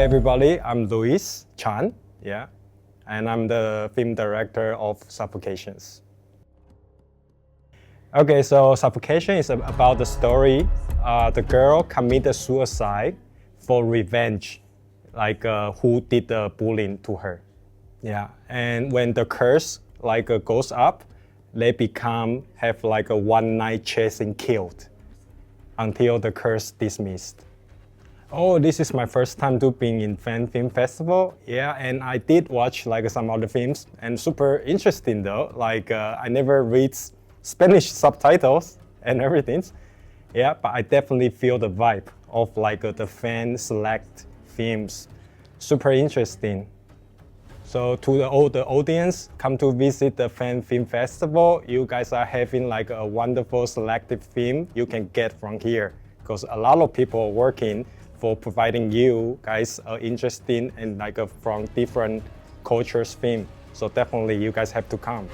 Hi everybody, I'm Luis Chan, and I'm the film director of Suffocations. Okay, so Suffocation is about the story. The girl committed suicide for revenge, who did the bullying to her. Yeah, and when the curse goes up, they have a one night chasing killed until the curse dismissed. Oh, this is my first time to being in fan film festival. Yeah, and I did watch some other films and super interesting though. I never read Spanish subtitles and everything. Yeah, but I definitely feel the vibe of the fan select films. Super interesting. So to all the audience, come to visit the fan film festival. You guys are having a wonderful selective film you can get from here because a lot of people are working for providing you guys interesting and from different cultures film. So definitely you guys have to come.